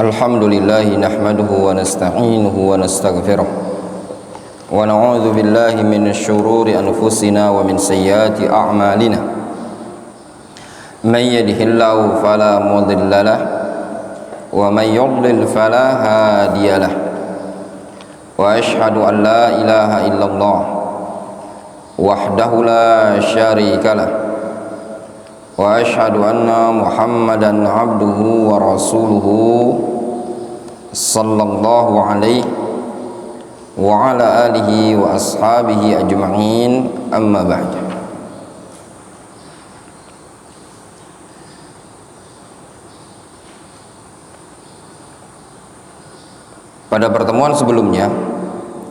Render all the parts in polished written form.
Alhamdulillah nahmaduhu wa nasta'inuhu wa nastaghfiruh wa na'udzu billahi min syururi anfusina wa min sayyiati a'malina. Man yahdihillahu fala mudilla lahu wa man yudlil fala hadiya lahu. Wa asyhadu an la ilaha illallah wahdahu la syarika lahu wa asyhadu anna Muhammadan abduhu wa rasuluhu sallallahu alaihi wa ala alihi wa ashabihi ajma'in, amma ba'd. Pada pertemuan sebelumnya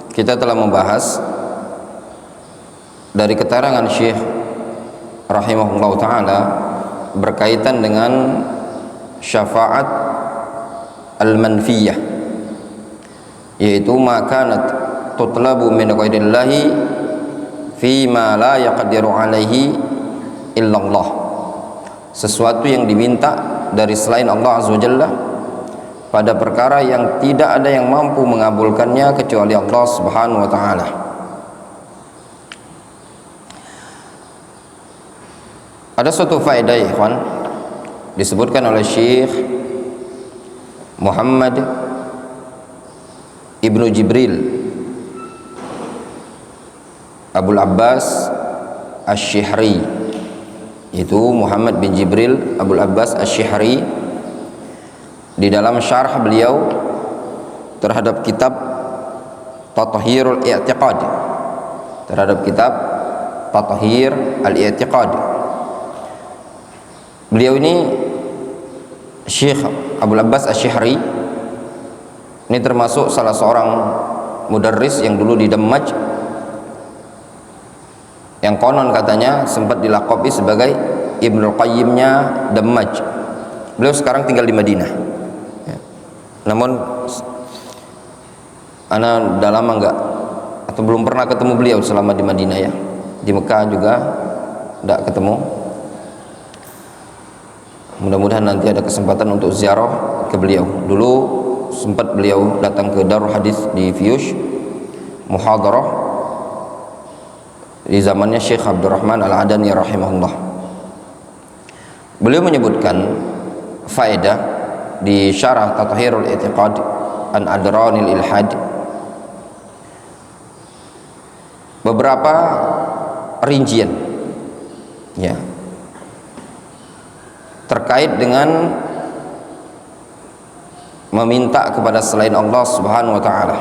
kita telah membahas dari keterangan Syekh rahimahullah ta'ala berkaitan dengan syafaat al-manfiyah, yaitu makanat tutlabu min ghairillahi fima la yaqdiru alaihi illallah, sesuatu yang diminta dari selain Allah azza wa jalla pada perkara yang tidak ada yang mampu mengabulkannya kecuali Allah subhanahu wa ta'ala. Ada suatu faedah ikhwan disebutkan oleh Syekh Muhammad Ibnu Jibril Abul Abbas Asy-Syihri, itu Muhammad bin Jibril Abul Abbas Asy-Syihri, di dalam syarah beliau terhadap kitab Tathhirul I'tiqad, terhadap kitab Tathhir al-I'tiqad. Beliau ini Syekh Abul Abbas Asy-Syihri ini termasuk salah seorang mudarris yang dulu di Dammaj, yang konon katanya sempat dilaqabi sebagai Ibnul Qayyimnya Dammaj. Beliau sekarang tinggal di Madinah ya. Namun ana udah lama enggak atau belum pernah ketemu beliau selama di Madinah ya. Di Mekah juga enggak ketemu. Mudah-mudahan nanti ada kesempatan untuk ziarah ke beliau. Dulu sempat beliau datang ke Darul Hadis di Fiyush, muhadarah di zamannya Syekh Abdurrahman Al-Adani rahimahullah. Beliau menyebutkan faedah di syarah Tathhirul I'tiqad an Adranil Ilhad, beberapa rincian ya terkait dengan meminta kepada selain Allah subhanahu wa ta'ala.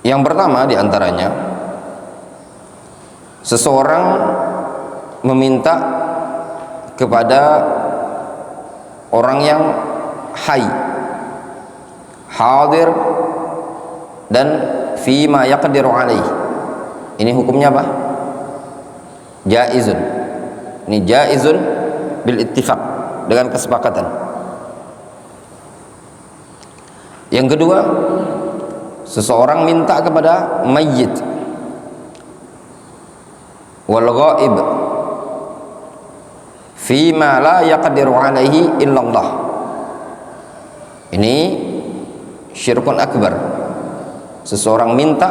Yang pertama diantaranya, seseorang meminta kepada orang yang hayy, hadir, dan fima yaqdiru alaih. Ini hukumnya apa? Jaizun. Ini jaizun bil ittifaq, dengan kesepakatan. Yang kedua, seseorang minta kepada mayyit wal ghaib fima la yaqdiru alaihi illallah. Ini syirkun akbar. Seseorang minta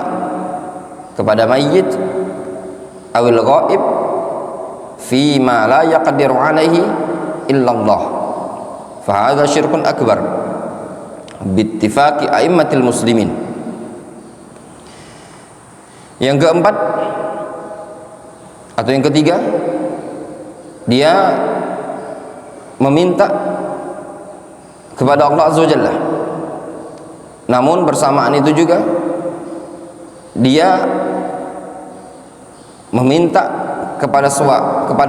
kepada mayyit awil ghaib fima la yaqdiru alaihi illallah, fa hadza syirkun akbar bittifaqi a'immatil muslimin. Yang keempat atau yang ketiga, dia meminta kepada Allah azza wa jalla, namun bersamaan itu juga dia meminta kepada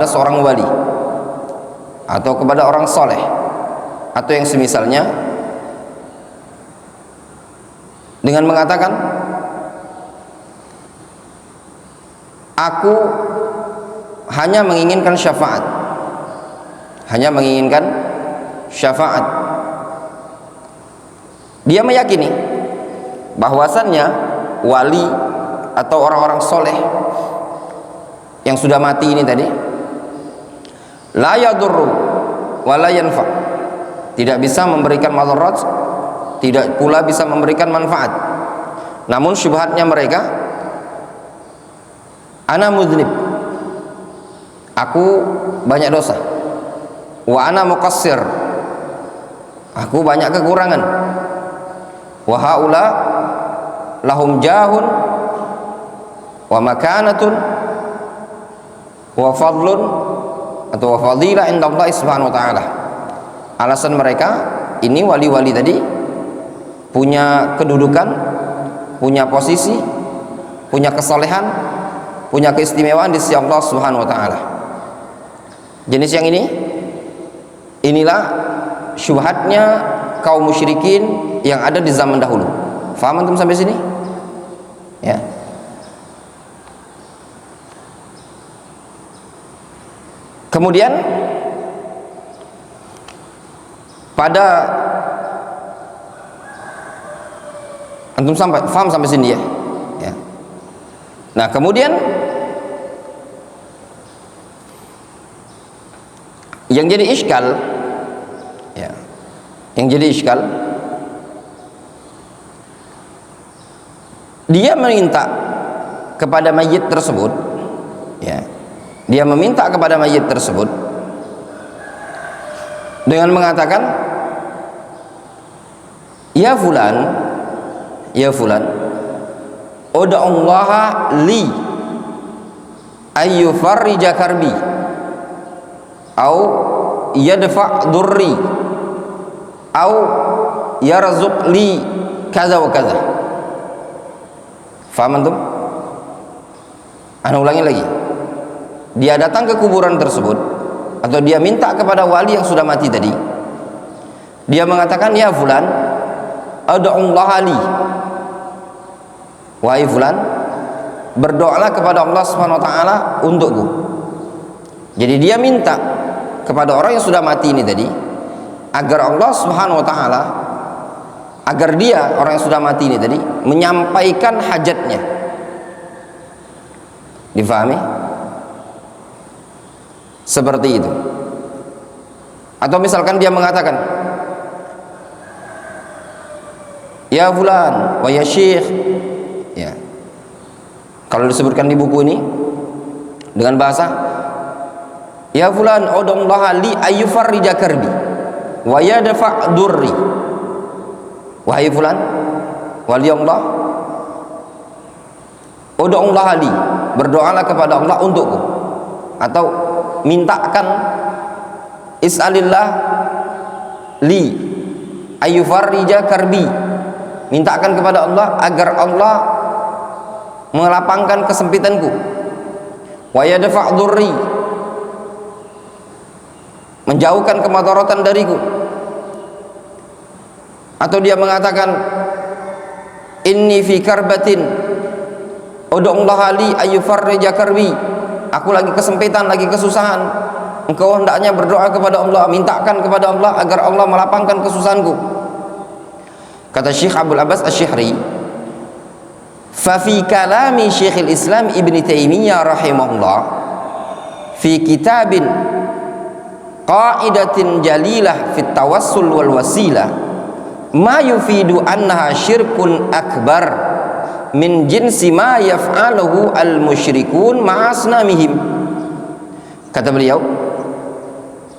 seorang wali atau kepada orang soleh atau yang semisalnya, dengan mengatakan, aku hanya menginginkan syafaat, hanya menginginkan syafaat. Dia meyakini bahwasannya wali atau orang-orang soleh yang sudah mati ini tadi, la yadurru wa la yanfa, tidak bisa memberikan madarat, tidak pula bisa memberikan manfaat. Namun syubhatnya mereka, ana mudznib, aku banyak dosa, wa ana muqassir, aku banyak kekurangan, wa haula lahum jahun wa makanatun wa fadlun atau wa fadilah inda Allah subhanahu wa ta'ala. Alasan mereka ini, wali-wali tadi punya kedudukan, punya posisi, punya kesalehan, punya keistimewaan di sisi Allah subhanahu wa ta'ala. Jenis yang inilah syubhatnya kaum musyrikin yang ada di zaman dahulu. Faham antum sampai sini? Ya. Kemudian pada antum faham sampai sini ya? Ya. Nah, kemudian yang jadi iskal, ya, yang jadi iskal, dia meminta kepada mayit tersebut, ya, dia meminta kepada mayit tersebut dengan mengatakan, ya fulan, ud'ullaha li ayyufarrija karbi au yadfa' durri au yarzuq li kaza wa kaza. Faham antum? Ana ulangi lagi. Dia datang ke kuburan tersebut atau dia minta kepada wali yang sudah mati tadi. Dia mengatakan, ya fulan, ad'ullaha li, wahai fulan, berdoalah kepada Allah Subhanahu wa taala untukku. Jadi dia minta kepada orang yang sudah mati ini tadi agar Allah Subhanahu wa taala, agar dia, orang yang sudah mati ini tadi, menyampaikan hajatnya. Difahami? Seperti itu. Atau misalkan dia mengatakan, ya fulan wa ya syekh, ya, kalau disebutkan di buku ini dengan bahasa, ya fulan ud'ullaha li ayyufarrija karbi wa yadfa' durri, wahai fulan, wali Allah, ud'ullaha li, berdoalah kepada Allah untukku, atau mintakan, is'alillah li ayyufarrija karbi, mintakan kepada Allah agar Allah melapangkan kesempitanku, wa yadfa' durri, menjauhkan kemadaratan dariku. Atau dia mengatakan, inni fi karbatin ud'ullaha li ayyufarrija karbi, aku lagi kesempitan, lagi kesusahan, engkau hendaknya berdoa kepada Allah, mintakan kepada Allah agar Allah melapangkan kesusahanku. Kata Syekh Abdul Abbas Asy-Syihri, fa fi kalami Syekhul Islam Ibn Taimiyah rahimahullah fi kitabin qa'idatin jalilah fit tawassul wal wasilah ma yufidu annaha syirkun akbar min jinsi ma yaf'aluhu al musyrikun ma'asnamihim. Kata beliau,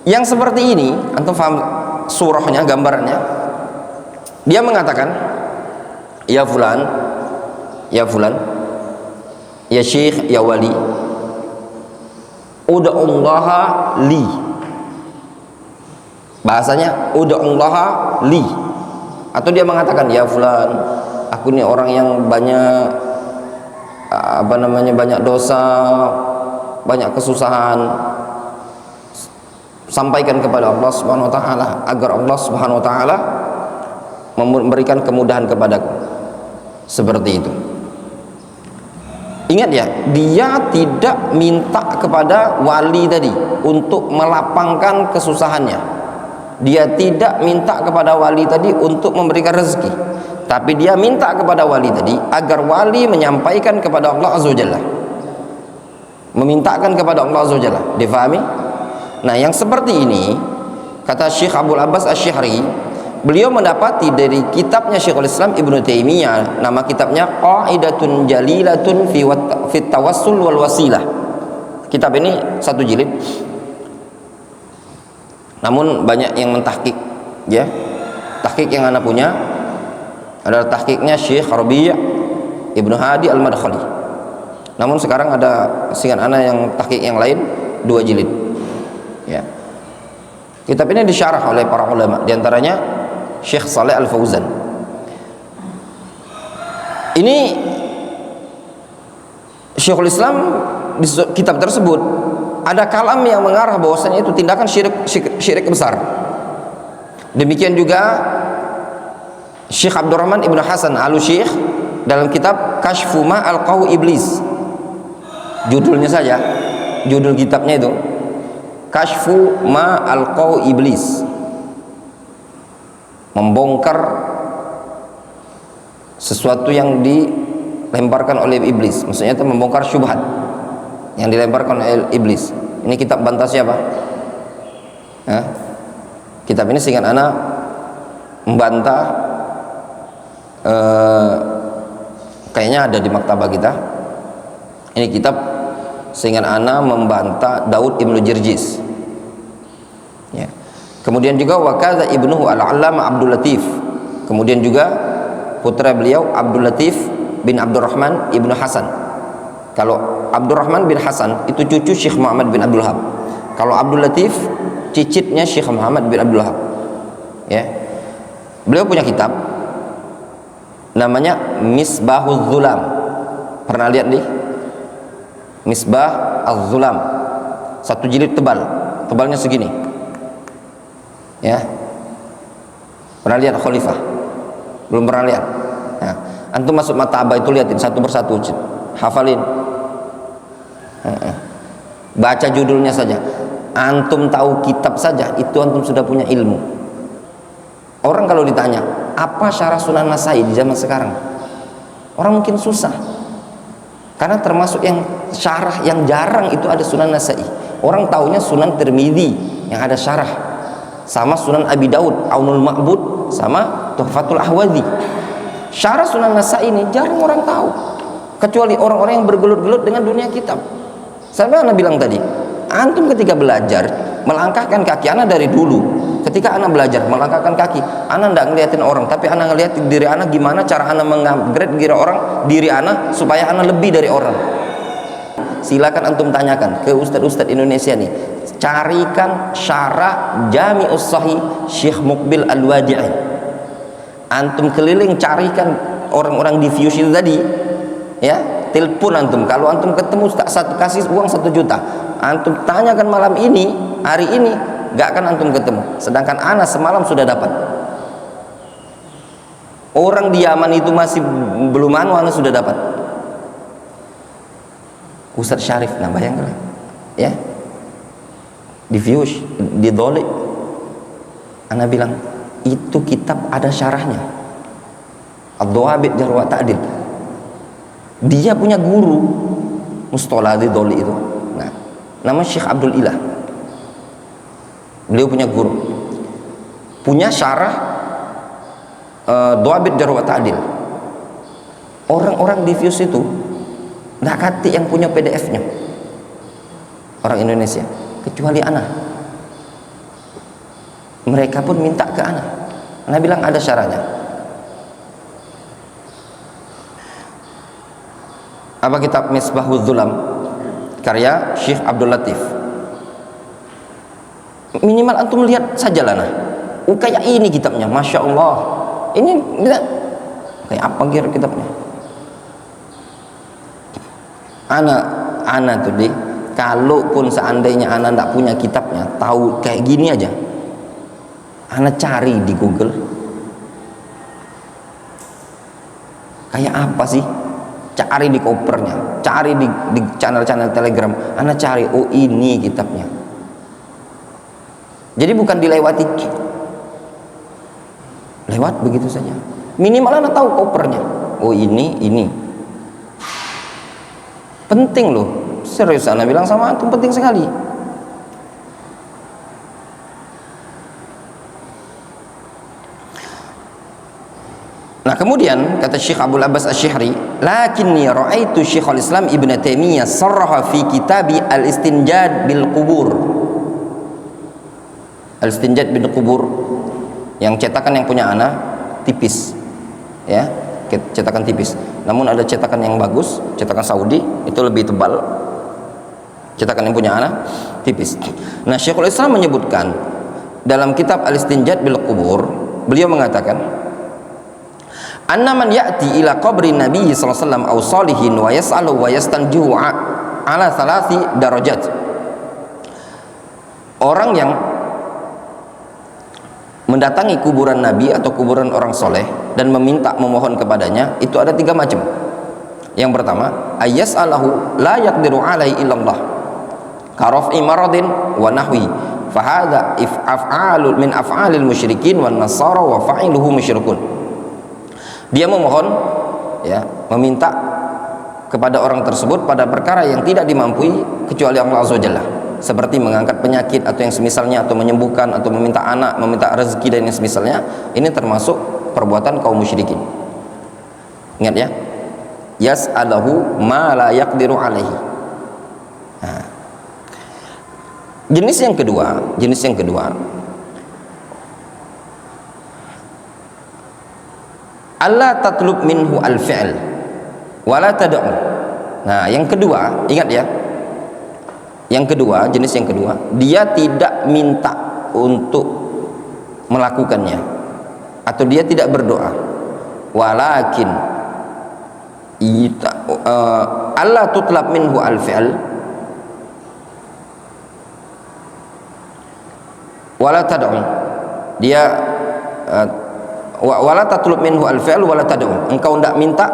yang seperti ini, antum paham surahnya, gambarannya. Dia mengatakan, ya fulan, ya syekh, ya wali, ud'ullaha li, bahasanya ud'ullaha li. Atau dia mengatakan, ya fulan, aku ini orang yang banyak banyak dosa, banyak kesusahan, sampaikan kepada Allah Subhanahu wa taala agar Allah Subhanahu wa taala memberikan kemudahan kepadaku. Seperti itu. Ingat ya, dia tidak minta kepada wali tadi untuk melapangkan kesusahannya. Dia tidak minta kepada wali tadi untuk memberikan rezeki, tapi dia minta kepada wali tadi agar wali menyampaikan kepada Allah Azza wa Jalla, memintakan kepada Allah Azza wa Jalla. Difahami? Nah, yang seperti ini kata Syekh Abdul Abbas Asy-Syi'ri, beliau mendapati dari kitabnya Syekhul Islam Ibnu Taimiyah, nama kitabnya Qaidatun Jalilatun fi Tawassul wal Wasilah. Kitab ini 1 jilid, namun banyak yang mentahqiq, ya. Tahqiq yang ana punya adalah tahqiqnya Syekh Rabi' Ibnu Hadi Al-Madkhali. Namun sekarang ada singan ana yang tahqiq yang lain 2 jilid, ya. Kitab ini disyarah oleh para ulama, diantaranya Syekh Saleh Al-Fauzan. Ini Syekhul Islam di kitab tersebut ada kalam yang mengarah bahwasanya itu tindakan syirik besar. Demikian juga Syekh Abdurrahman Ibnu Hasan Al-Syekh dalam kitab Kashfu Ma Al-Qaw Iblis. Judulnya saja, judul kitabnya itu Kashfu Ma Al-Qaw Iblis, membongkar sesuatu yang dilemparkan oleh iblis. Maksudnya itu membongkar syubhat yang dilemparkan oleh iblis. Ini kitab bantah siapa? Kitab ini seingat ana membantah, kayaknya ada di maktabah kita. Ini kitab seingat ana membantah Daud Ibnu Jirjis, ya. Kemudian juga wakadha ibnuhu al-Allamah Abdul Latif. Kemudian juga putra beliau Abdul Latif bin Abdurrahman Ibnu Hasan. Kalau Abdurrahman bin Hasan itu cucu Syekh Muhammad bin Abdul Wahab. Kalau Abdul Latif cicitnya Syekh Muhammad bin Abdul Wahab, ya. Beliau punya kitab namanya Misbahuz Zulam. Pernah lihat nih? Misbah Az-Zulam, 1 jilid tebal, tebalnya segini, ya. Pernah lihat Khalifah? Belum pernah lihat? Nah, antum masuk maktabah itu lihatin satu persatu, hafalin, baca judulnya saja. Antum tahu kitab saja itu antum sudah punya ilmu. Orang kalau ditanya apa syarah Sunan Nasai di zaman sekarang, orang mungkin susah, karena termasuk yang syarah yang jarang itu ada Sunan Nasai. Orang taunya Sunan Tirmidzi yang ada syarah, sama Sunan Abi Daud Aunul Ma'bud, sama Tuhfatul Ahwazi. Syarah Sunan Nasai ini jarang orang tahu, kecuali orang-orang yang bergelut-gelut dengan dunia kitab. Sampai anak bilang tadi, antum ketika belajar melangkahkan kaki, anak dari dulu ketika anak belajar melangkahkan kaki, anak tidak ngeliatin orang, tapi anak ngeliatin diri anak, gimana cara anak mengupgrade diri anak supaya anak lebih dari orang. Silakan antum tanyakan ke ustadz-ustadz Indonesia nih, carikan syarah Jami'us Sahih Syekh Muqbil Al-Wadi'i. Antum keliling carikan orang-orang di Fuse itu tadi, ya, telepon antum. Kalau antum ketemu kasih uang 1 juta, antum tanyakan malam ini, hari ini, gak akan antum ketemu. Sedangkan anak semalam sudah dapat. Orang di Yaman itu masih belum anak sudah dapat. Ustadz Syarif, nah bayangkan, ya, di Fuse, di Doli. Anak bilang itu kitab ada syarahnya, Ad-Dawabit Jarh wa Ta'dil. Dia punya guru mustolah di Doli itu, nah, nama Syekh Abdul Ilah. Beliau punya guru, punya syarah Dawabit Jarh wa Ta'dil. Orang-orang di Fuse itu nggak kati yang punya PDF-nya, orang Indonesia, kecuali anak. Mereka pun minta ke anak. Anak bilang ada syarahnya. Apa kitab Misbahuz Zulam karya Syekh Abdul Latif? Minimal antum lihat saja lah, nah. Kayak ini kitabnya, masya Allah. Ini kayak apa kira kitabnya? Anak tuh deh, kalaupun seandainya anak tidak punya kitabnya, tahu kayak gini aja, anak cari di Google, kayak apa sih? Cari di kopernya, cari di channel-channel Telegram, anak cari, oh ini kitabnya. Jadi bukan dilewati, lewat begitu saja. Minimal anak tahu kopernya, oh ini penting loh. Serius ana bilang sama antum, penting sekali. Nah kemudian kata Syekh Abdul Abbas Asy-Syihri, lakinni ra'aitu Syekhul Islam Ibnu Taimiyah sarraha fi kitabi al-istinjad bil qubur. Al-istinjad bil qubur yang cetakan yang punya ana tipis, ya, cetakan tipis. Namun ada cetakan yang bagus, cetakan Saudi itu lebih tebal. Cetakan yang punya ana tipis. Nah Syekhul Islam menyebutkan dalam kitab al-istinjad bil qubur, beliau mengatakan anna man ya'ti ila qabri Nabi sallallahu alaihi wasallam aw salihin wa yas'alu wa yastanjihu ala thalathi darajat. Orang yang mendatangi kuburan Nabi atau kuburan orang soleh dan meminta memohon kepadanya, itu ada 3 macam. Yang pertama, ayyas'alahu la yaqdiru alaihi illallah karaf'i maradin wa nahwi fahadha af'alul min af'alil musyrikin wan nasara wa fa'iluhu musyrikun. Dia memohon, ya, meminta kepada orang tersebut pada perkara yang tidak dimampui kecuali Allah Azza wa Jalla, seperti mengangkat penyakit atau yang semisalnya, atau menyembuhkan, atau meminta anak, meminta rezeki dan yang semisalnya. Ini termasuk perbuatan kaum musyrikin. Ingat ya, yas'alahu ma la yaqdiru alaihi. Nah, jenis yang kedua Allah tatlub minhu al-fi'l wala tad'u. Nah, yang kedua, ingat ya. Yang kedua, jenis yang kedua, dia tidak minta untuk melakukannya atau dia tidak berdoa. Walakin Allah tutlab minhu al-fi'l wala tad'u. Dia wala tatlub minhu al-fi'l wala tad'u. Engkau tidak minta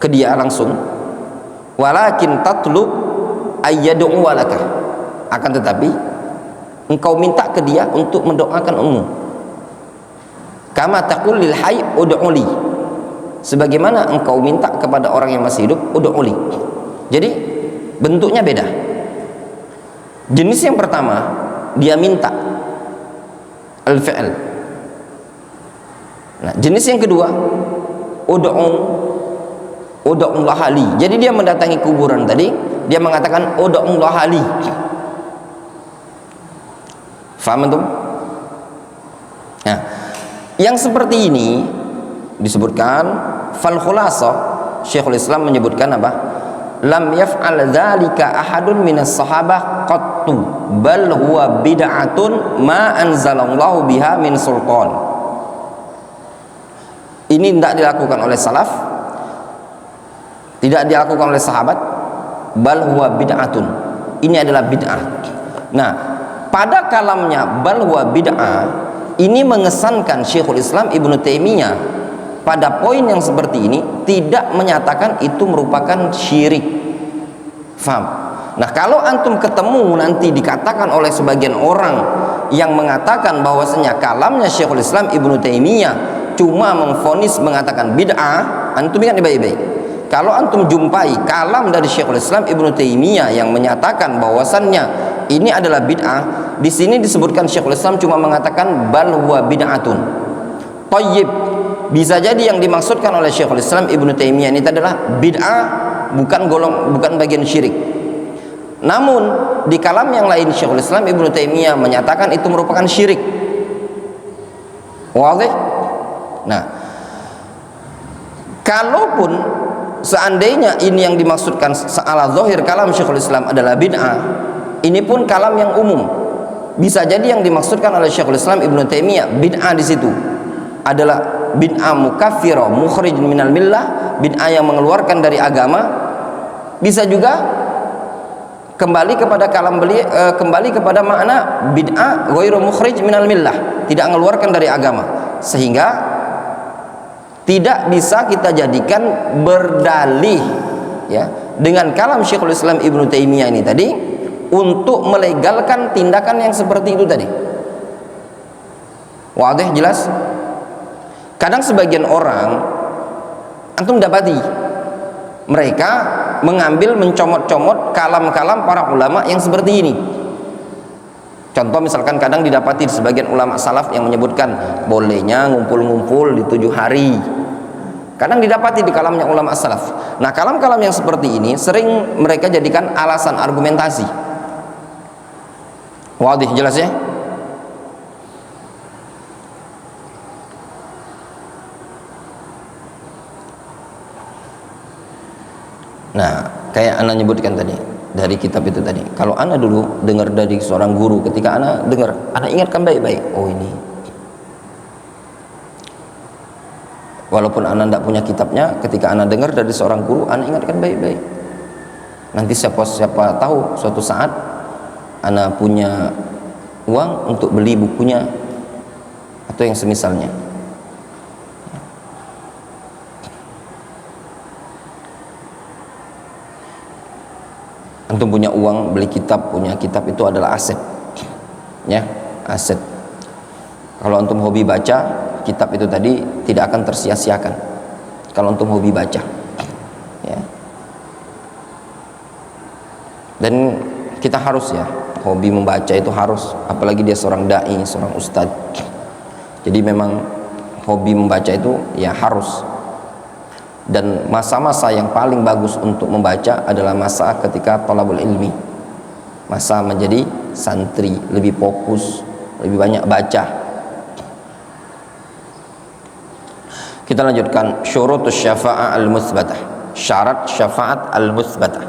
ke dia langsung, walakin tatlub ayyad'u walaka. Akan tetapi engkau minta ke dia untuk mendoakan umum. Kama taqul lil hayy ud'uli. Sebagaimana engkau minta kepada orang yang masih hidup, ud'uli. Jadi bentuknya beda. Jenis yang pertama, dia minta al-fi'l. Nah, jenis yang kedua, ud'ullah li. Jadi dia mendatangi kuburan tadi, dia mengatakan ud'ullah li. Faham antum? Nah, yang seperti ini disebutkan fal khulasah, Syekhul Islam menyebutkan apa? Lam yaf'al dzalika ahadun minas sahabah qattu bal huwa bid'atun ma anzalallahu biha min sultan. Ini tidak dilakukan oleh salaf, tidak dilakukan oleh sahabat, bal huwa bid'atun. Ini adalah bid'ah. Nah, pada kalamnya bal huwa bid'ah ini mengesankan Syekhul Islam Ibnu Taimiyah pada poin yang seperti ini tidak menyatakan itu merupakan syirik. Faham? Nah, kalau antum ketemu nanti dikatakan oleh sebagian orang yang mengatakan bahwasanya kalamnya Syekhul Islam Ibnu Taimiyah cuma memvonis mengatakan bid'ah, antum ingat baik-baik. Kalau antum jumpai kalam dari Syekhul Islam Ibnu Taimiyah yang menyatakan bahwasannya ini adalah bid'ah, di sini disebutkan Syekhul Islam cuma mengatakan bal huwa bid'atun. Thayyib, bisa jadi yang dimaksudkan oleh Syekhul Islam Ibnu Taimiyah ini adalah bid'ah, bukan bagian syirik. Namun di kalam yang lain Syekhul Islam Ibnu Taimiyah menyatakan itu merupakan syirik. Wadih? Nah, kalaupun seandainya ini yang dimaksudkan ala zahir kalam Syekhul Islam adalah bid'ah, ini pun kalam yang umum. Bisa jadi yang dimaksudkan oleh Syekhul Islam Ibnu Taimiyah bid'ah di situ adalah bid'ah mukaffirah mukhrij minal millah, bid'ah yang mengeluarkan dari agama. Bisa juga kembali kepada kalam beliau, kembali kepada makna bid'ah ghairu mukhrij minal millah, tidak mengeluarkan dari agama, sehingga tidak bisa kita jadikan berdalih ya dengan kalam Syekhul Islam Ibnu Taimiyah ini tadi untuk melegalkan tindakan yang seperti itu tadi. Wadah, jelas? Kadang sebagian orang antum dapati mereka mengambil, mencomot-comot kalam-kalam para ulama yang seperti ini. Contoh misalkan kadang didapati sebagian ulama salaf yang menyebutkan bolehnya ngumpul-ngumpul di 7 hari. Kadang didapati di kalamnya ulama salaf. Nah, kalam-kalam yang seperti ini sering mereka jadikan alasan argumentasi. Wadih, jelas ya? Nah, kayak Ana nyebutkan tadi dari kitab itu tadi. Kalau Ana dulu dengar dari seorang guru, ketika Ana dengar, Ana ingatkan baik-baik. Oh ini. Walaupun Ana tidak punya kitabnya, ketika Ana dengar dari seorang guru, Ana ingatkan baik-baik. Nanti siapa tahu suatu saat Ana punya uang untuk beli bukunya atau yang semisalnya. Antum punya uang beli kitab, punya kitab itu adalah aset, ya, aset. Kalau antum hobi baca, kitab itu tadi tidak akan tersia-siakan. Kalau antum hobi baca, ya. Dan kita harus ya, hobi membaca itu harus, apalagi dia seorang dai, seorang ustadz. Jadi memang hobi membaca itu ya harus. Dan masa-masa yang paling bagus untuk membaca adalah masa ketika thalabul ilmi, masa menjadi santri, lebih fokus, lebih banyak baca. Kita lanjutkan syurutus syafa'ah al-mutsbatah, syarat syafaat al-mutsbatah.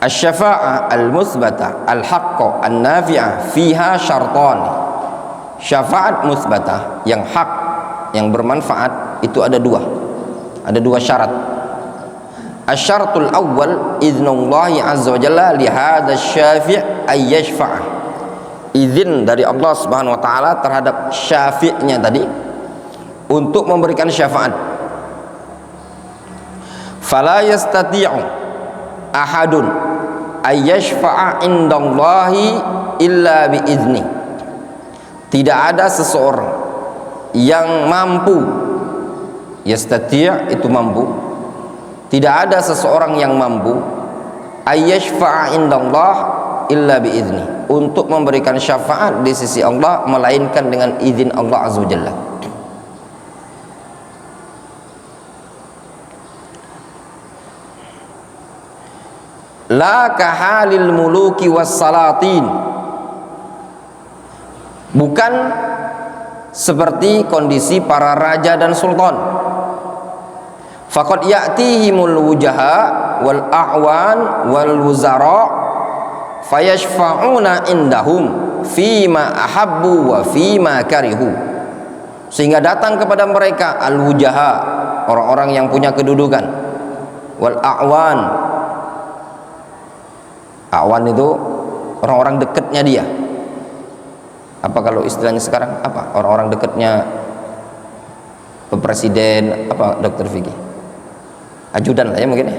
Asy-syafa'ah al-mutsbatah al-haqqu an-nafi'ah fiha syartan. Syafaat musbatah yang hak, yang bermanfaat itu ada dua syarat. Asyaratul awwal idzunullahi azza wa jalla li hadzal syafi' ay yashfa'a, izin dari Allah Subhanahu wa taala terhadap syafi'nya tadi untuk memberikan syafaat. Fala yastati'u ahadun ay yashfa'a indallahi illa bi izni. Tidak ada seseorang yang mampu, yastati' itu mampu, tidak ada seseorang yang mampu ayyashfa'a indallah illa biizni, untuk memberikan syafaat di sisi Allah melainkan dengan izin Allah azza wajalla. La kahalil muluki was salatin, bukan seperti kondisi para raja dan sultan. Faqad ya'tihimul wujaha wal a'wan wal wuzara fayashfa'una indahum fima ahabbu wa fima karihu, sehingga datang kepada mereka al wujaha, orang-orang yang punya kedudukan, wal a'wan, a'wan itu orang-orang dekatnya dia. Apa kalau istilahnya sekarang apa? Orang-orang dekatnya presiden, apa Dokter Vicky? Ajudan lah ya mungkin ya.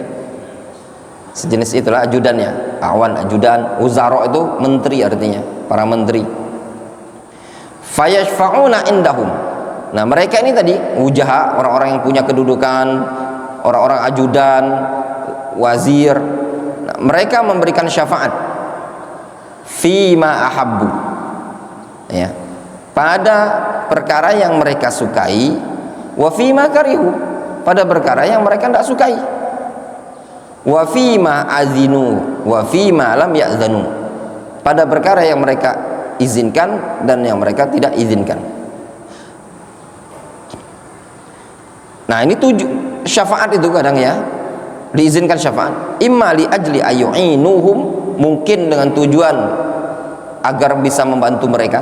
Sejenis itulah ajudannya. Awan, ajudan, uzara itu menteri artinya, para menteri. Fayashfa'una indahum. Nah, mereka ini tadi wujaha, orang-orang yang punya kedudukan, orang-orang ajudan, wazir. Nah, mereka memberikan syafaat fima ahabbu, ya, pada perkara yang mereka sukai, wa fima karihu, pada perkara yang mereka tidak sukai, wa fima azinu wa fima lam ya'zanu, pada perkara yang mereka izinkan dan yang mereka tidak izinkan. Nah, ini tujuh syafaat itu kadang ya diizinkan syafaat, imma li ajli ayyu'inuhum, mungkin dengan tujuan agar bisa membantu mereka,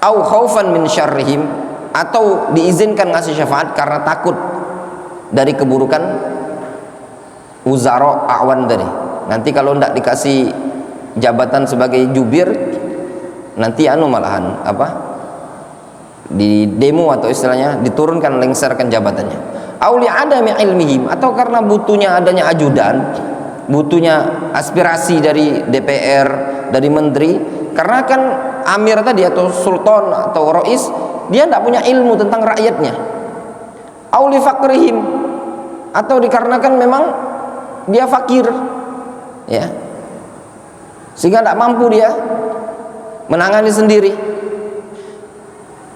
au khaufan min syarrihim, atau diizinkan ngasih syafaat karena takut dari keburukan uzara awan tadi. Nanti kalau tidak dikasih jabatan sebagai jubir, nanti malahan apa, di demo atau istilahnya diturunkan, lengserkan jabatannya. Au li adami ilmihim, atau karena butuhnya adanya ajudan, butuhnya aspirasi dari DPR, dari menteri, karena kan amir tadi atau sultan atau rois dia tidak punya ilmu tentang rakyatnya, auli fakrihim, atau dikarenakan memang dia fakir, ya, sehingga tidak mampu dia menangani sendiri.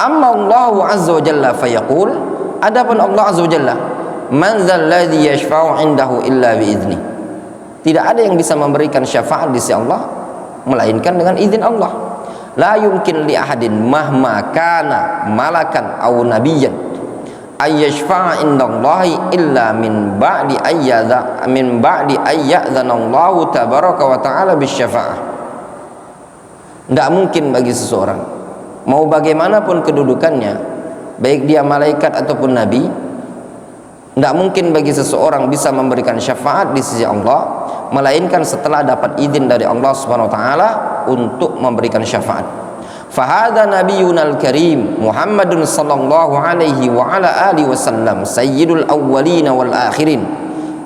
Amma Allahu azza wa jalla fayaqul, adapun Allah azza wa jalla, man dzal ladzi yashfa'u 'indahu illa bi'idznih, tidak ada yang bisa memberikan syafaat di sisi Allah melainkan dengan izin Allah. La yumkin li ahadin mahma kana malakan aw nabiyyan ay yashfa'a 'indallahi illa min ba'di ayyadzana Allah tabaraka wa ta'ala bisyafa'ah. Tidak mungkin bagi seseorang, mau bagaimanapun kedudukannya, baik dia malaikat ataupun nabi, tidak mungkin bagi seseorang bisa memberikan syafaat di sisi Allah melainkan setelah dapat izin dari Allah Subhanahu wa taala untuk memberikan syafaat. Fahadha nabiyunal karim Muhammadun sallallahu alaihi wa ala alihi wasallam sayyidul awwalin wal akhirin.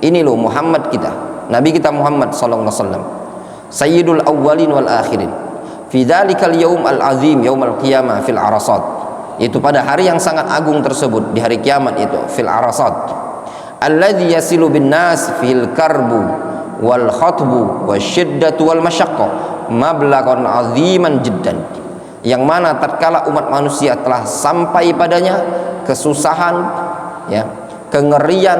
Ini loh Muhammad kita, nabi kita Muhammad sallallahu alaihi wasallam, sayyidul awwalin wal akhirin. Fi dzalikal yaum al azim yaumul qiyamah fil arasat, itu pada hari yang sangat agung tersebut, di hari kiamat itu, fil arasat, alladzi yasilu bin nas fil karbu wal khatbu wasyiddatu wal masyaqqah mablaghan aziman jiddan, yang mana tatkala umat manusia telah sampai padanya kesusahan, ya, kengerian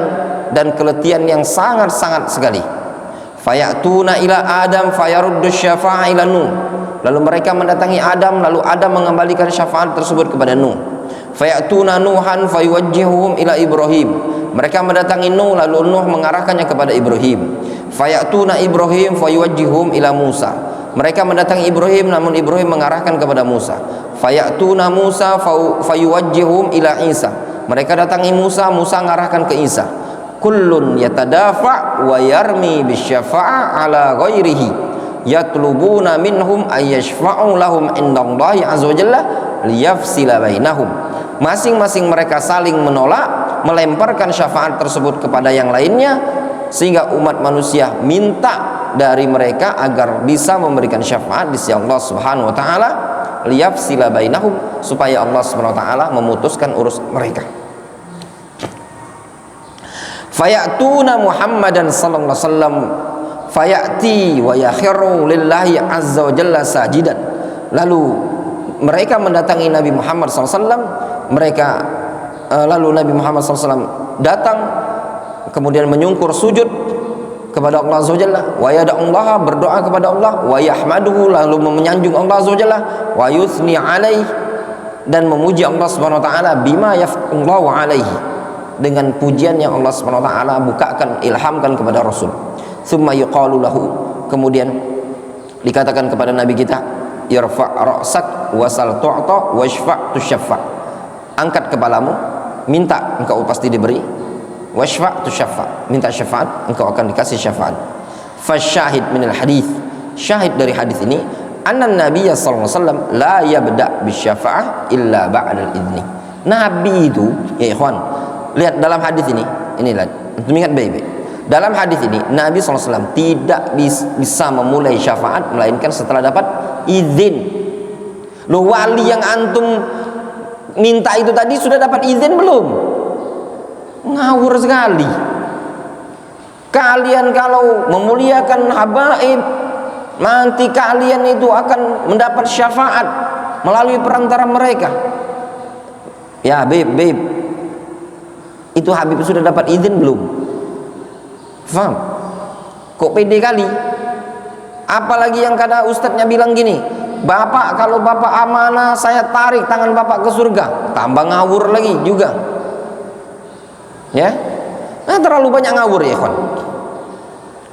dan keletihan yang sangat-sangat sekali. Fayatuna ila Adam fayaruddu syafa'a ila Nuh, lalu mereka mendatangi Adam, lalu Adam mengembalikan syafaat tersebut kepada Nuh. Fayatuna Nuhan fayuwajjihuhum ila Ibrahim, mereka mendatangi Nuh, lalu Nuh mengarahkannya kepada Ibrahim. Fayatuna Ibrahim fayuwajjihuhum ila Musa, mereka mendatangi Ibrahim, namun Ibrahim mengarahkan kepada Musa. Fayatuna Musa fayuwajjihuhum ila Isa, mereka datangi Musa, Musa mengarahkan ke Isa. Kullun yatadafa wa yarmi bisyafa'a ala ghairihi yatlubuna minhum ayyashfa'u lahum indallahi azza wa jalla liyafsila bainahum. Masing-masing mereka saling menolak, melemparkan syafaat tersebut kepada yang lainnya, sehingga umat manusia minta dari mereka agar bisa memberikan syafaat di sisi Allah Subhanahu wa taala, liyafsila bainahum, supaya Allah Subhanahu wa taala memutuskan urusan mereka. Fayatuna Muhammadan sallallahu alaihi wasallam fayati wa yakhiru lillahi azza wa jalla sajidan, lalu mereka mendatangi Nabi Muhammad sallallahu alaihi wasallam, lalu Nabi Muhammad sallallahu alaihi wasallam datang kemudian menyungkur sujud kepada Allah azza wa jalla, wa yad'ullaha, berdoa kepada Allah, wa yahmaduhu, lalu menyanjung Allah azza wa jalla, wa yuthni alaihi, dan memuji Allah subhanahu wa ta'ala, bima yaf'allahu alaihi, dengan pujian yang Allah Subhanahu wa taala bukakan, ilhamkan kepada Rasul. Tsumma yuqalu lahu, kemudian dikatakan kepada Nabi kita, irfa' ra'sak wasal tu'ta washfa' tusyaffa', angkat kepalamu, minta engkau pasti diberi, washfa' tusyaffa', minta syafaat engkau akan dikasih syafaat. Fasyahid minal hadis, syahid dari hadis ini, anna nabiyya sallallahu alaihi wasallam la yabda' bisyafa'ah illa ba'dal idzni. Nabi itu, ya ikhwan, lihat dalam hadis ini lihat, ingat baik-baik. Dalam hadis ini Nabi SAW tidak bisa memulai syafaat melainkan setelah dapat izin. Loh, wali yang antum minta itu tadi sudah dapat izin belum? Ngawur sekali. Kalian kalau memuliakan habaib, nanti kalian itu akan mendapat syafaat melalui perantara mereka. Ya babe, itu Habib sudah dapat izin belum? Faham? Kok pede kali? Apalagi yang kata ustadznya bilang gini, bapak, kalau bapak amanah saya tarik tangan bapak ke surga. Tambah ngawur lagi juga, ya. Nah, terlalu banyak ngawur ya kawan.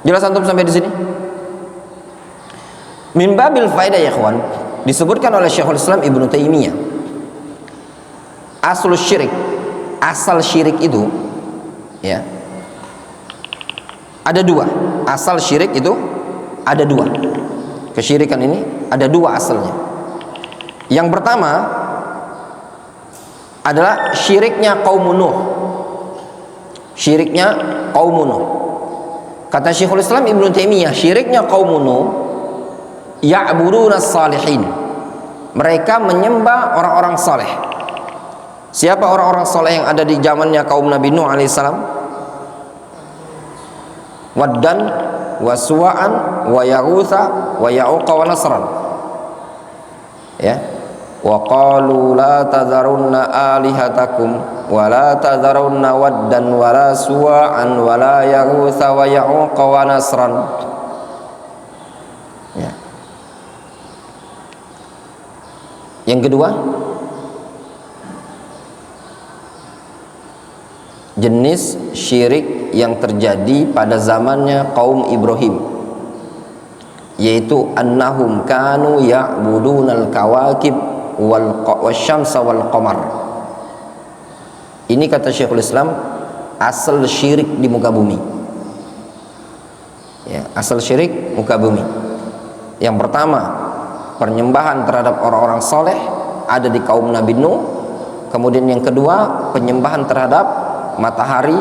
Jelas antum sampai di sini? Min babil faedah ya kawan, disebutkan oleh Syekhul Islam Ibnu Taimiyah, aslul syirik, asal syirik itu, ya, ada dua. Asal syirik itu ada dua. Kesyirikan ini ada dua asalnya. Yang pertama adalah syiriknya kaum Nuh. Syiriknya kaum Nuh. Kata Syekhul Islam Ibnu Taimiyah, syiriknya kaum Nuh, ya'buduna salihin, mereka menyembah orang-orang saleh. Siapa orang-orang soleh yang ada di zamannya kaum Nabi Nuh alaihissalam? Waddan wa suwa'an wa yaghutha wa ya'uqa wa nasran. Ya. Wa qalu la tadharunna alihatakum wa la tadharunna waddan wa la suwa'an wa la yaghutha wa ya'uqa wa nasran. Ya. Yang kedua, jenis syirik yang terjadi pada zamannya kaum Ibrahim, yaitu annahum kanu ya'budunal kawakib wasyamsa wal qamar. Ini kata Syekhul Islam asal syirik di muka bumi. Ya, asal syirik muka bumi. Yang pertama, penyembahan terhadap orang-orang soleh ada di kaum Nabi Nuh. Kemudian yang kedua, penyembahan terhadap matahari,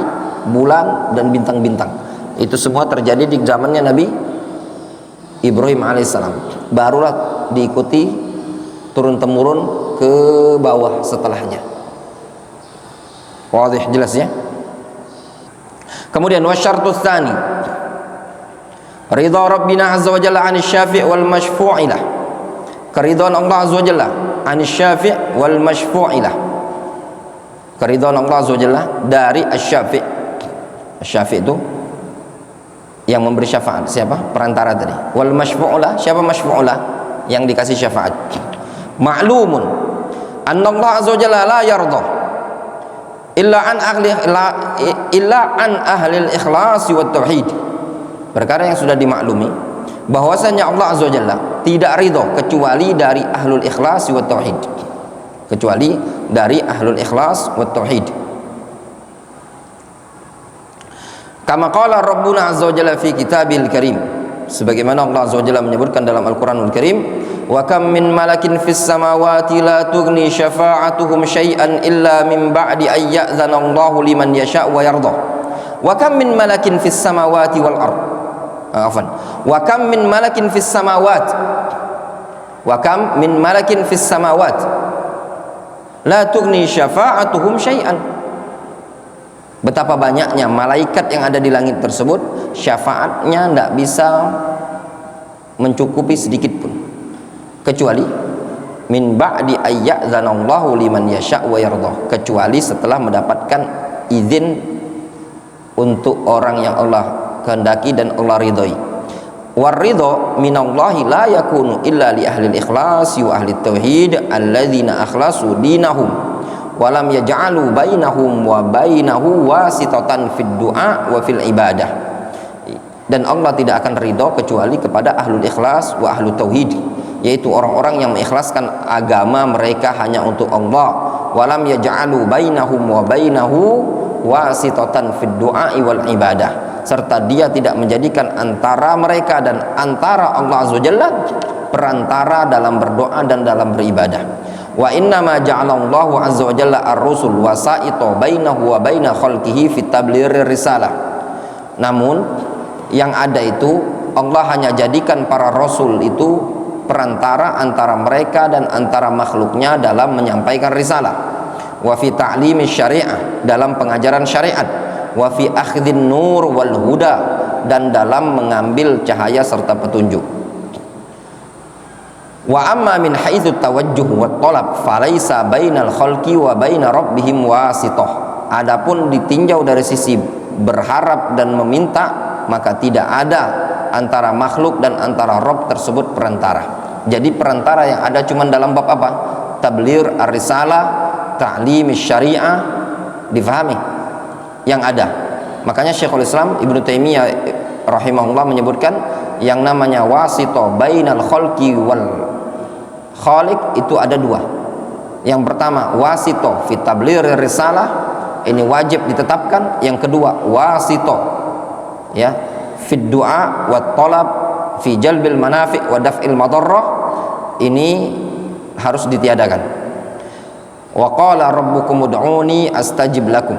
bulan, dan bintang-bintang. Itu semua terjadi di zamannya Nabi Ibrahim alaihissalam. Barulah diikuti turun-temurun ke bawah setelahnya. Wadih, jelas ya. Kemudian wasyartu tsani ridha rabbina azza wa jalla 'anil syafi' wal masyfu'ilah. Keridhaan Allah azza wa jalla 'anil syafi' wal masyfu'ilah. Keridhaan Allah azza wa jalla dari asy-syafi'. Asy-syafi' itu yang memberi syafaat. Siapa? Perantara tadi. Wal masyfu'ulah, siapa masyfu'ulah? Yang dikasih syafaat. Ma'lumun anna Allah azza wa jalla la yarda illa an ahli al-ikhlas wa tauhid. Perkara yang sudah dimaklumi bahwasanya Allah azza wa jalla tidak ridho kecuali dari ahlul ikhlas wa tauhid. Kecuali dari ahlul ikhlas wa tauhid. Kama qala Rabbuna azza wa jalla fi kitabil karim, sebagaimana Allah azza wa jalla menyebutkan dalam Al-Qur'anul Karim, wa kam min malakin fis samawati la tughni syafa'atuhum syai'an illa min ba'di ay ya'zana Allahu liman yasha' wa yarda. Wa kam min malakin fis samawati wal ard. Afwan. Wa kam min malakin fis samawat. Wa kam min malakin fis samawat la tughni syafa'atuhum syai'an. Betapa banyaknya malaikat yang ada di langit tersebut, syafaatnya tidak bisa mencukupi sedikit pun, kecuali min ba'di ayyadzanallahu liman yasha' wa yarda, kecuali setelah mendapatkan izin untuk orang yang Allah kehendaki dan Allah ridhoi. War ridha minallahi la yakunu illa li ahli al-ikhlas wa ahli tauhid alladzina akhlasu dinahum wa lam yaj'alu bainahum wa bainahu wasitatan fid du'a wa fil ibadah. Dan Allah tidak akan ridho kecuali kepada ahlul ikhlas wa ahlu tauhid, yaitu orang-orang yang mengikhlaskan agama mereka hanya untuk Allah. Walam yaj'alu bainahum wa bainahu wasitatan fid du'a wal ibadah, serta dia tidak menjadikan antara mereka dan antara Allah azza wajalla perantara dalam berdoa dan dalam beribadah. Wa inna ma ja'alallahu azza wajalla ar-rusul wasa'ita bainahu wa baina khalqihi fit tablighi risalah. Namun yang ada itu Allah hanya jadikan para rasul itu perantara antara mereka dan antara makhluknya dalam menyampaikan risalah. Wa fi ta'limi syariah, dalam pengajaran syariat. Wa fi akhdhin nur wal huda, dan dalam mengambil cahaya serta petunjuk. Wa amma min haitsu tawajjuh wa talab falaisa bainal khalqi wa baina rabbihim wasithah. Adapun ditinjau dari sisi berharap dan meminta, maka tidak ada antara makhluk dan antara Rabb tersebut perantara. Jadi perantara yang ada cuma dalam bab apa? Tabligh ar-risalah, ta'lim syariah, difahami yang ada. Makanya Syekhul Islam Ibnu Taimiyah rahimahullah menyebutkan yang namanya wasithah bainal khalqi wal khaliq itu ada dua. Yang pertama wasithah fi tabligh risalah, ini wajib ditetapkan. Yang kedua wasithah ya fid du'a wa talab fi jalbil manafi' wa daf'il madarrah, ini harus ditiadakan. Wa qala rabbukum ud'uni astajib lakum.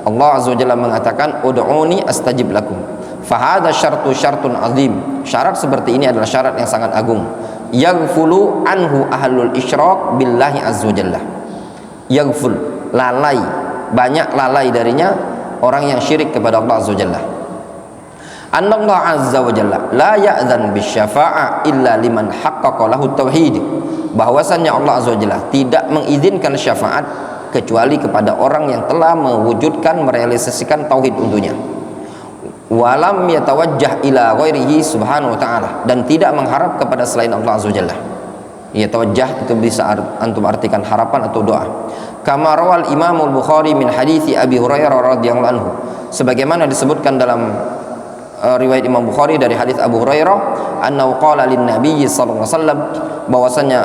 Allah azza wajalla mengatakan ud'uni astajib lakum. Fa hadha syartun azim. Syarat seperti ini adalah syarat yang sangat agung. Yaghfulu anhu ahlul isyrak billahi azza wajalla. Yaghful, lalai, banyak lalai darinya orang yang syirik kepada Allah Azza wa Jalla. Allah Azza wa Jalla la ya'zan bisyafa'ah illa liman haqqaqa lahu tauhid. Bahwasannya Allah Azza wa Jalla tidak mengizinkan syafaat kecuali kepada orang yang telah mewujudkan, merealisasikan tauhid untuknya. Walam yatawajjah ila ghairihi subhanahu wa ta'ala, dan tidak mengharap kepada selain Allah Azza wa Jalla. Yatawajjah itu bisa antum artikan harapan atau doa. Kama rawal Imam al-Bukhari min hadithi Abi Hurairah radhiyallahu anhu, sebagaimana disebutkan dalam riwayat Imam Bukhari dari hadis Abu Hurairah, annahu qala lin nabiy sallallahu alaihi wasallam, bahwasanya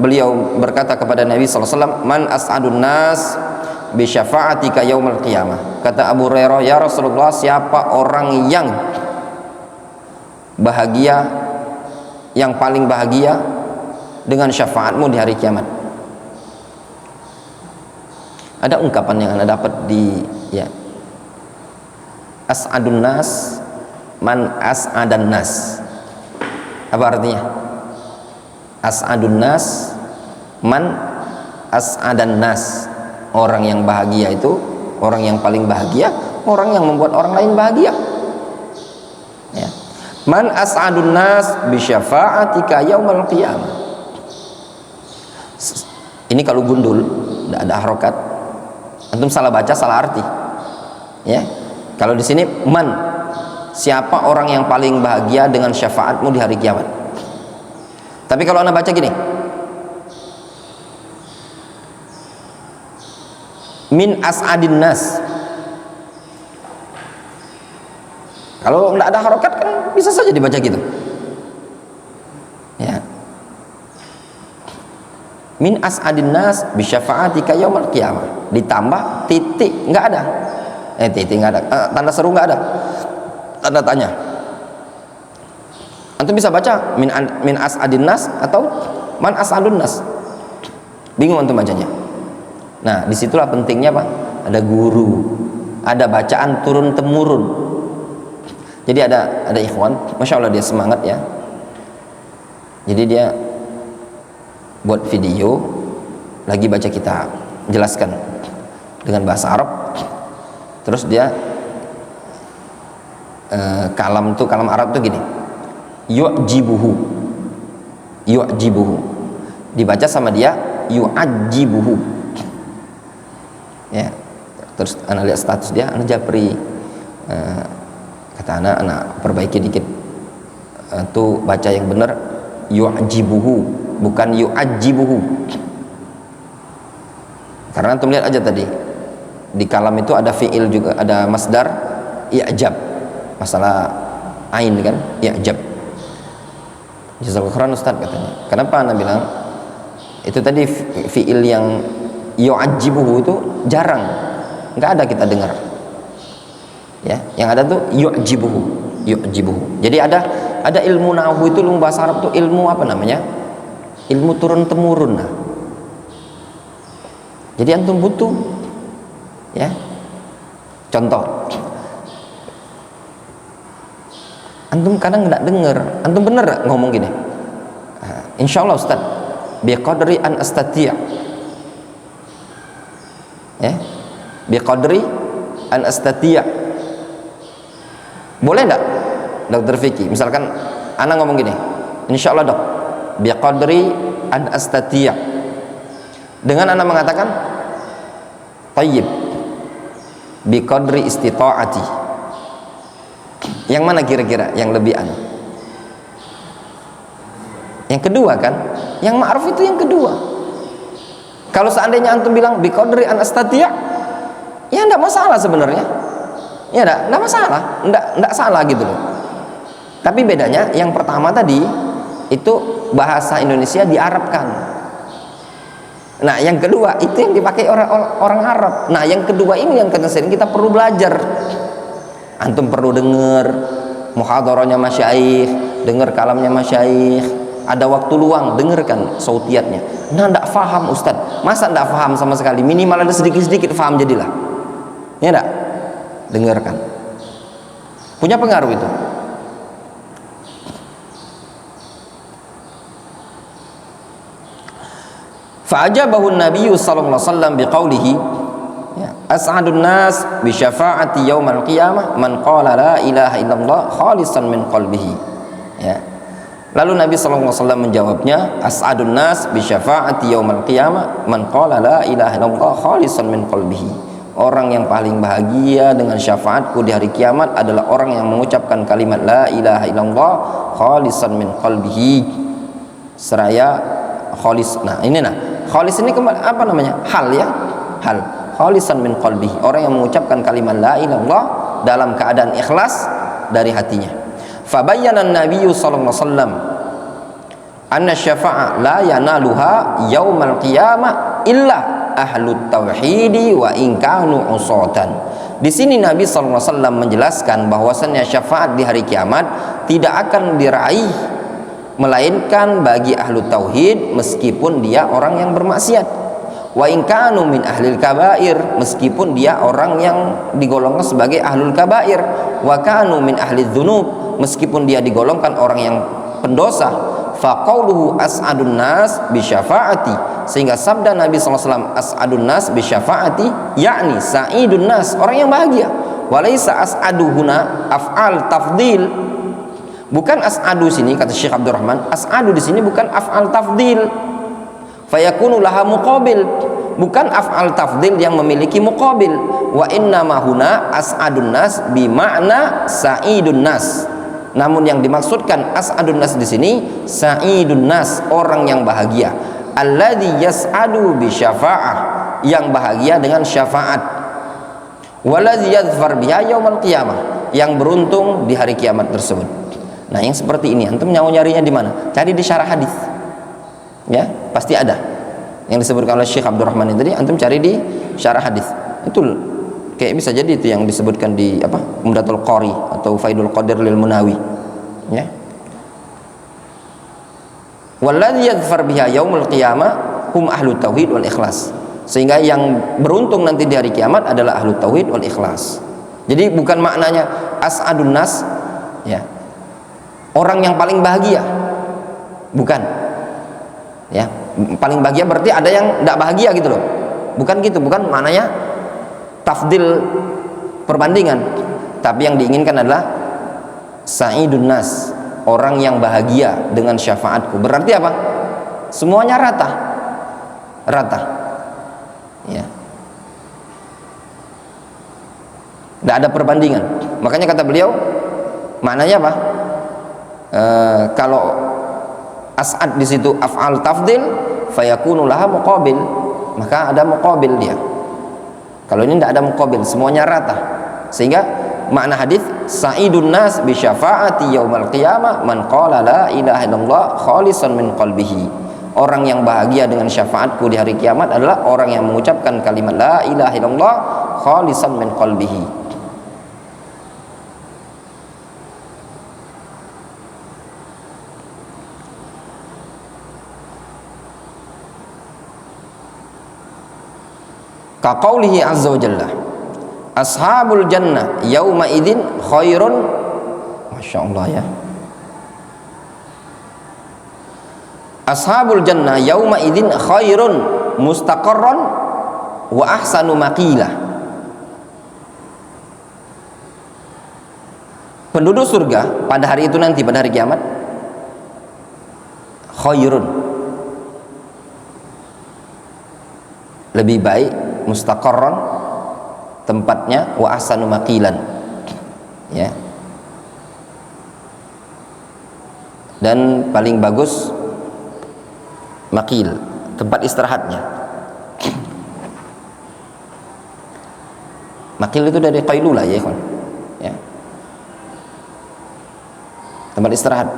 beliau berkata kepada Nabi sallallahu alaihi wasallam, man as'adun nas bi syafa'atika yaumil qiyamah. Kata Abu Hurairah, ya Rasulullah, siapa orang yang bahagia, yang paling bahagia dengan syafaatmu di hari kiamat? Ada ungkapan yang Anda dapat di as'adun nas, man as'adan nas. Apa artinya? As'adun nas, man as'adan nas. Orang yang bahagia itu, orang yang paling bahagia, orang yang membuat orang lain bahagia. Ya. Man as'adun nas bi syafa'atika yaumil qiyamah. Ini kalau gundul, tidak ada harokat, antum salah baca, salah arti. Ya. Kalau di sini man, siapa orang yang paling bahagia dengan syafaatmu di hari kiamat. Tapi kalau anda baca gini, min as'adin nas, kalau tidak ada harokat kan bisa saja dibaca gitu ya. Min as'adin nas bi syafa'atika yaumil qiyamah, ditambah titik, nggak ada titik, nggak ada tanda seru, nggak ada tanda tanya. Antum bisa baca min as'adin nas atau man as'adun nas, bingung antum bacanya. Nah, disitulah pentingnya Pak, ada guru, ada bacaan turun temurun. Jadi ada ikhwan, masya Allah dia semangat ya. Jadi dia buat video lagi baca kitab, jelaskan dengan bahasa Arab. Terus dia kalam Arab tuh gini, yu'jibuhu, dibaca sama dia yu'ajibuhu. Ya, terus anak lihat status dia, anak japri, kata anak perbaiki dikit, tuh baca yang benar yu'jibuhu, bukan yu'ajibuhu. Karena antum lihat aja tadi di kalam itu ada fiil juga, ada masdar i'jab, masalah ain kan, i'jab. Jazakallahu khairan Ustaz katanya. Kenapa anak bilang itu tadi fiil yang yu'ajibuhu itu jarang, nggak ada kita dengar ya. Yang ada tuh yu'jibuhu. Jadi ada ilmu nahwu itu, ilmu bahasa Arab tuh ilmu apa namanya, ilmu turun temurun. Nah, jadi antum butuh ya. Contoh, antum kadang nggak dengar, antum bener ngomong gini, insyaallah Ustaz biqadri an astati', biqadri an astati', boleh enggak Dokter Vicky? Misalkan anak ngomong gini, insyaallah dok biqadri an astati', dengan anak mengatakan thayyib biqadri istita'ati, yang mana kira-kira yang lebih anu? Yang kedua kan, yang ma'ruf itu yang kedua. Kalau seandainya antum bilang biqadri an astati', ya enggak masalah sebenarnya. Ya enggak masalah, enggak salah gitu loh. Tapi bedanya yang pertama tadi itu bahasa Indonesia diarabkan. Nah, yang kedua itu yang dipakai orang Arab. Nah, yang kedua ini yang kita perlu belajar. Antum perlu dengar muhadharahnya masyayikh, dengar kalamnya masyayikh. Ada waktu luang, dengarkan sautiatnya. Nah, enggak faham Ustaz, masa enggak faham sama sekali? Minimal ada sedikit-sedikit faham jadilah. Ya enggak? Dengarkan. Punya pengaruh itu. Fa'ajabahu an-nabiy sallallahu alaihi wasallam biqaulihi, ya, as'adun nas bi syafa'ati yaumal qiyamah man qala la ilaha illallah khalisan min qalbihi. Ya. Lalu Nabi sallallahu alaihi wasallam menjawabnya, as'adun nas bi syafa'ati yaumal qiyamah man qala la ilaha illallah khalisan min qalbihi. Orang yang paling bahagia dengan syafaatku di hari kiamat adalah orang yang mengucapkan kalimat la ilaha illallah khalisan min qalbihi, seraya khalis. Nah, ini khalis ini apa namanya? Hal, ya. Hal. Khalisan min qalbihi. Orang yang mengucapkan kalimat la ilaha illallah dalam keadaan ikhlas dari hatinya. Fabayyana an-nabiy sallallahu alaihi wasallam anna syafa'a la yanaluha yaumal qiyamah illa ahlut tauhidi wa in kanu usatan. Di sini Nabi sallallahu alaihi wasallam menjelaskan bahwasannya syafaat di hari kiamat tidak akan diraih melainkan bagi ahlu tauhid meskipun dia orang yang bermaksiat. Wa in kanu min ahlil kabair, meskipun dia orang yang digolongkan sebagai ahlul kabair. Wa kanu min ahlidz dzunub, meskipun dia digolongkan orang yang pendosa. Fa qauluhu as'adun nas bi syafaati, sehingga sabda Nabi SAW as'adun nas bi syafaati yakni sa'idun nas, orang yang bahagia. Walaysa as'aduhuna af'al tafdil, bukan as'adu sini, kata Syekh Abdurrahman, as'adu di sini bukan af'al tafdil, fayakunu laha muqabil, bukan af'al tafdil yang memiliki muqabil. Wa inna ma huna as'adun nas bi makna sa'idun nas. Namun yang dimaksudkan as'adun nas di sini sa'idun nas, orang yang bahagia. Alladzi yas'adu bi syafa'ah, yang bahagia dengan syafaat. Waladzi yadhfar biha yaumal qiyamah, yang beruntung di hari kiamat tersebut. Nah, yang seperti ini antum nyarinya di mana? Cari di syarah hadis. Ya, pasti ada. Yang disebutkan oleh Syekh Abdurrahman itu tadi antum cari di syarah hadis. Itu kayak bisa jadi itu yang disebutkan di apa? Umdatul Qari atau Faidul Qadir lil Munawi. Ya. Walladzi yadhfar biha yaumul qiyamah hum ahlut tauhid wal ikhlas. Sehingga yang beruntung nanti di hari kiamat adalah ahlut tauhid wal ikhlas. Jadi bukan maknanya as'adun nas, ya, orang yang paling bahagia. Bukan. Ya, paling bahagia berarti ada yang tidak bahagia gitu loh. Bukan gitu, bukan maknanya tafdil perbandingan, tapi yang diinginkan adalah sa'idun nas, orang yang bahagia dengan syafaatku. Berarti apa? Semuanya rata, ya, tidak ada perbandingan. Makanya kata beliau, maknanya apa? Kalau as'ad di situ af'al tafdil, fayakunu laha muqabil, maka ada muqabil dia. Kalau ini tidak ada muqabil, semuanya rata. Sehingga makna hadis sa'idun nas bi syafa'ati yaumal qiyamah man qala la ilaha illallah khalisan min qalbihi. Orang yang bahagia dengan syafaatku di hari kiamat adalah orang yang mengucapkan kalimat la ilaha illallah khalisan min qalbihi. Kaqaulihi azza wa jalla, ashabul jannah yauma idzin khairun, masyaallah, ya, ashabul jannah yauma idzin khairun mustaqarran wa ahsanu maqila. Penduduk surga pada hari itu nanti, pada hari kiamat, khairun, lebih baik, mustaqarran tempatnya, wa ahsanu maqilan, ya, dan paling bagus maqil, tempat istirahatnya. Maqil itu dari qailula, ya kawan, ya, tempat istirahat.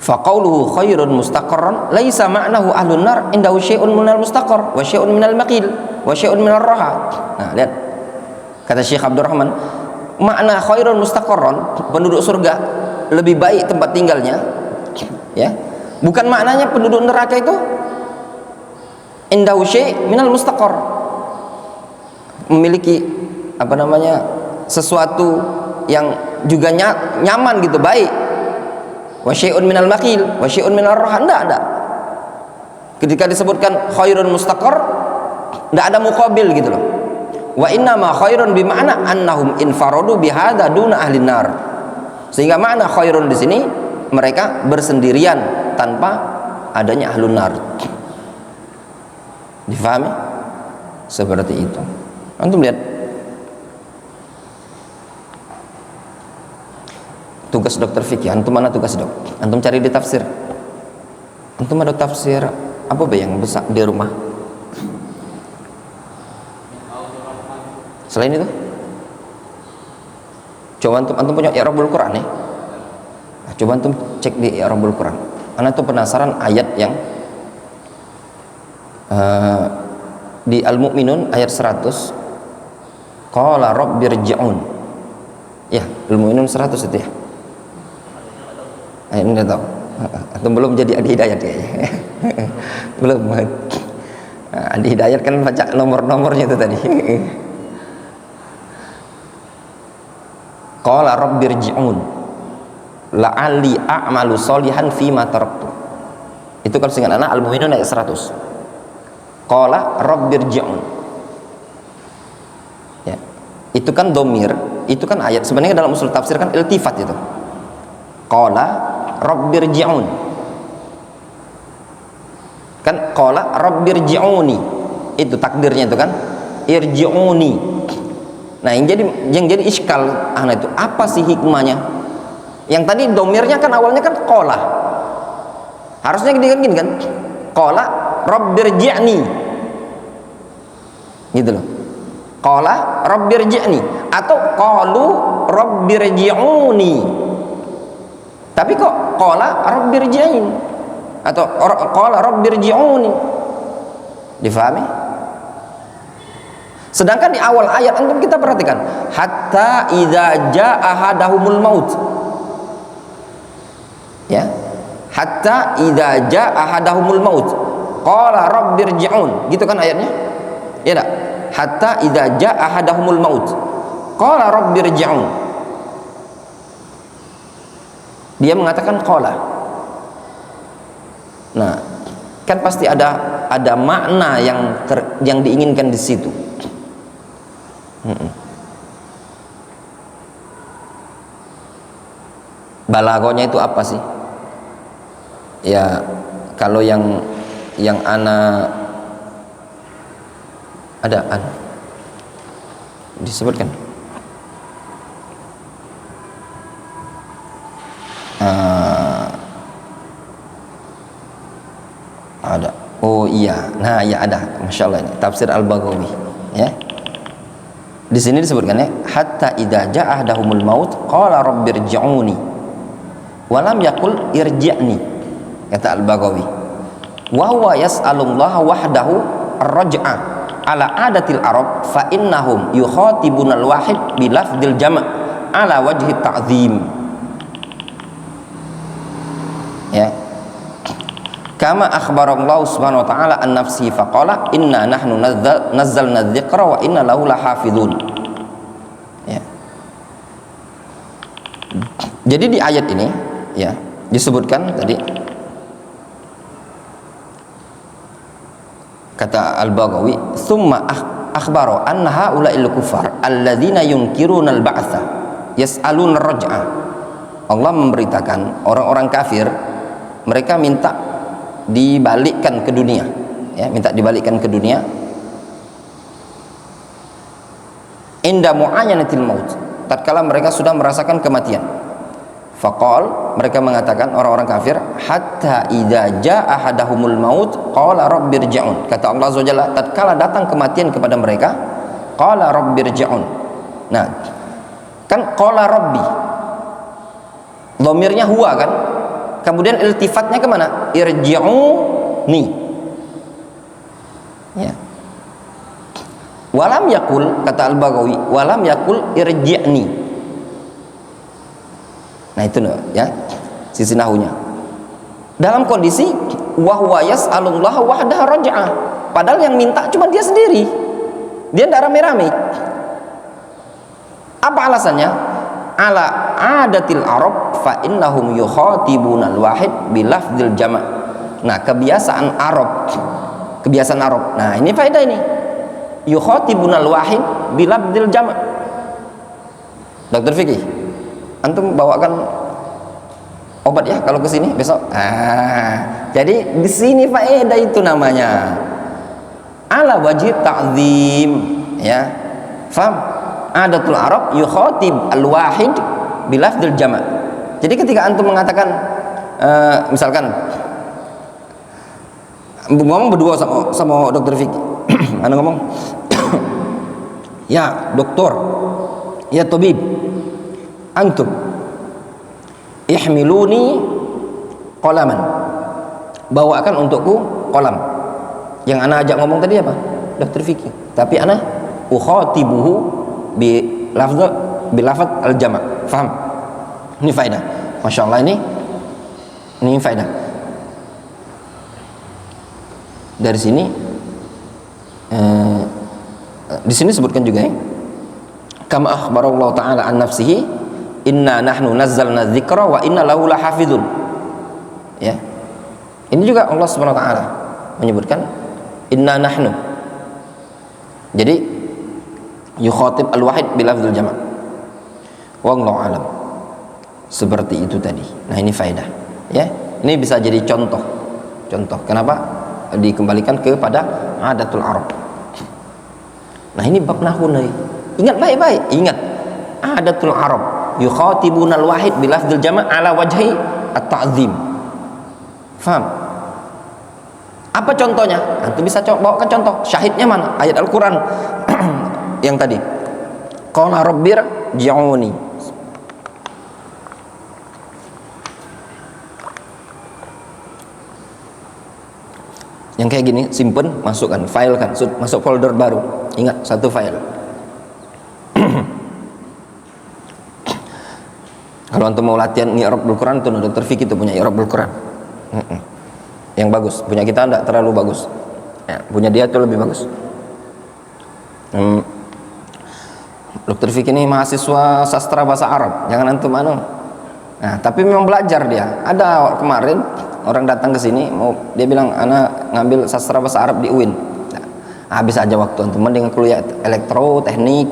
Faqauluhu khairun mustaqarran laisa ma'nahu ahlun nar indahu syai'un minal mustaqar wa syai'un minal maqil wa syai'un minal raha. Nah, lihat kata Syekh Abdurrahman, makna khairun mustaqarran, penduduk surga lebih baik tempat tinggalnya, ya, bukan maknanya penduduk neraka itu indahu syai' minal mustaqar, memiliki apa namanya, sesuatu yang juga nyaman gitu, baik. Wa syai'un minal maqil wa syai'un minal raha, enggak. Ketika disebutkan khairun mustaqar, enggak ada muqabil gitu loh. Wa inna ma khairun bima'na annahum infaradu bihadza duna ahli nar. Sehingga makna khairun di sini mereka bersendirian tanpa adanya ahlun nar. Difahami? Seperti itu. Antum lihat tugas dokter fikih, antum mana tugas dok? Antum cari di tafsir. Antum ada tafsir apa yang besar di rumah? Selain itu, coba antum punya i'rabul Quran ya. Nah, coba antum cek di i'rabul Quran. Ana tuh penasaran ayat yang di Al-Mu'minun ayat 100. Qala rabbirji'un. Ya, Al-Mu'minun 100 itu ya. Ini enggak tahu. Atau belum jadi Adi Hidayat kayaknya. Belum. Adi Hidayat kan baca nomor-nomornya itu tadi. Qala rabbirji'un la'alli a'malu sholihan fima taraktu. Itu kalau dengan anak Al-Mu'minun ayat 100. Qala rabbirji'un. Ya. Itu kan domir, itu kan ayat. Sebenarnya dalam usul tafsir kan iltifat itu. Qala rabbirji'un. Kan qala rabbirji'uni. Itu takdirnya itu kan irji'uni. Nah, yang jadi iskal itu apa sih hikmahnya? Yang tadi domirnya kan awalnya kan qala. Harusnya gini kan? Qala rabbirji'ni. Gitu loh. Qala rabbirji'ni atau qalu rabbirji'uni. Tapi kok qala rabbirji'in atau qala rabbirji'uni. Difahami? Sedangkan di awal ayat antum kita perhatikan, hatta idza jaa ahadahumul maut. Ya. Hatta idza jaa ahadahumul maut. Qala rabbirji'un. Gitu kan ayatnya? Ya enggak? Hatta idza jaa ahadahumul maut. Qala rabbirji'un. Dia mengatakan qala. Nah, kan pasti ada makna yang diinginkan di situ. Balagonya itu apa sih? Ya, kalau yang ana ada disebutkan ada. Oh iya, nah ya ada, masya Allah ini tafsir Al-Baghawi ya. Di sini disebutkan ya, hatta idza jaa ahdahumul maut qala rabbirji'uni wa lam yaqul irji'ni, kata Al-Baghawi. Wa huwa yas'alullaha wahdahu ar-raj'a ala adatil arab fa innahum yukhatibunal wahid bi lafdil jama' ala wajhi ta'zim. Ya. Kama akhbarallahu subhanahu wa ta'ala an nafsi faqala inna nahnu nazzalna dzikra wa inna lahu lahafizun. Ya. Jadi di ayat ini ya disebutkan tadi kata Al-Baghawi summa akhbaro anna haula'il kufar alladzina yunkiruna al-ba'tsa yas'aluna ar-raj'a. Allah memberitakan orang-orang kafir mereka minta dibalikkan ke dunia ya, minta dibalikkan ke dunia inda mu'ayyanatil maut, tatkala mereka sudah merasakan kematian. Faqal, mereka mengatakan orang-orang kafir, hatta idza jaa ahadahumul maut qala rabbirji'un. Kata Allah Azza wa Jalla, tatkala datang kematian kepada mereka, qala rabbirji'un. Nah, kan qala rabbi, dhamirnya huwa kan, kemudian iltifatnya kemana? Irji'uni. Ya. Walam yakul, kata Al-Baghawi, walam yakul irji'ni. Nah itu ya sisi nahunya. Dalam kondisi wahwa yas'alullaha wahdahu raj'ah. Padahal yang minta cuma dia sendiri. Dia tidak rame-rame. Apa alasannya? ala adatil Arab fa innahum yukhatibuna al-wahid bilafdil jama'. Nah, kebiasaan Arab. Nah, ini faedah ini. Yukhatibuna al-wahid bilafdil jama'. Dokter Fikih, antum bawakan obat ya kalau ke sini besok. Jadi di sini faedah itu namanya. Ala wajib ta'zim, ya. Faham? Adatul Arab yukhatib al-wahid bilafdil jama'. Jadi ketika antum mengatakan misalkan ngomong berdua sama dokter Fikih. Anda ngomong ya doktor, ya tabib, antum ihmiluni qalaman, bawakan untukku kolam. Yang ana ajak ngomong tadi apa? Dokter Fikih. Tapi ana ukhatibuhu bilafz al-jama'. Faham? Ini faedah. Masya Allah, ini faedah. Dari sini di sini sebutkan juga ya, kama akhbarallahu ta'ala an nafsihi, inna nahnu nazzalna dzikra wa inna lahu lahafizun. Ya. Ini juga Allah Subhanahu wa taala menyebutkan inna nahnu. Jadi yukhatib al-wahid bilafzul jama'. Wallahu alam. Seperti itu tadi. Nah, ini faedah. Ya. Ini bisa jadi contoh. Kenapa dikembalikan kepada adatul Arab. Nah, ini bab nahwu nih. Ingat baik-baik. Ingat. Adatul Arab yukhatibuna al-wahid bilafzul jama' ala wajhi at-ta'zim. Faham? Apa contohnya? Antum bisa bawakan contoh. Syahidnya mana? Ayat Al-Qur'an yang tadi. Qala rabbir ji'uni. Yang kayak gini simpen, masukkan, filekan, masuk folder baru. Ingat, satu file. Kalau antum mau latihan i'rabul Quran, tuh dokter Fikih itu punya i'rabul Quran. Yang bagus. Punya kita enggak terlalu bagus. Ya, punya dia itu lebih bagus. Dokter Fikih ini mahasiswa sastra bahasa Arab, jangan antum anu. Nah, tapi memang belajar dia. Ada kemarin orang datang ke sini, dia bilang ana ngambil sastra bahasa Arab di UIN. Nah, habis aja waktu antum, mending kuliah elektro, teknik.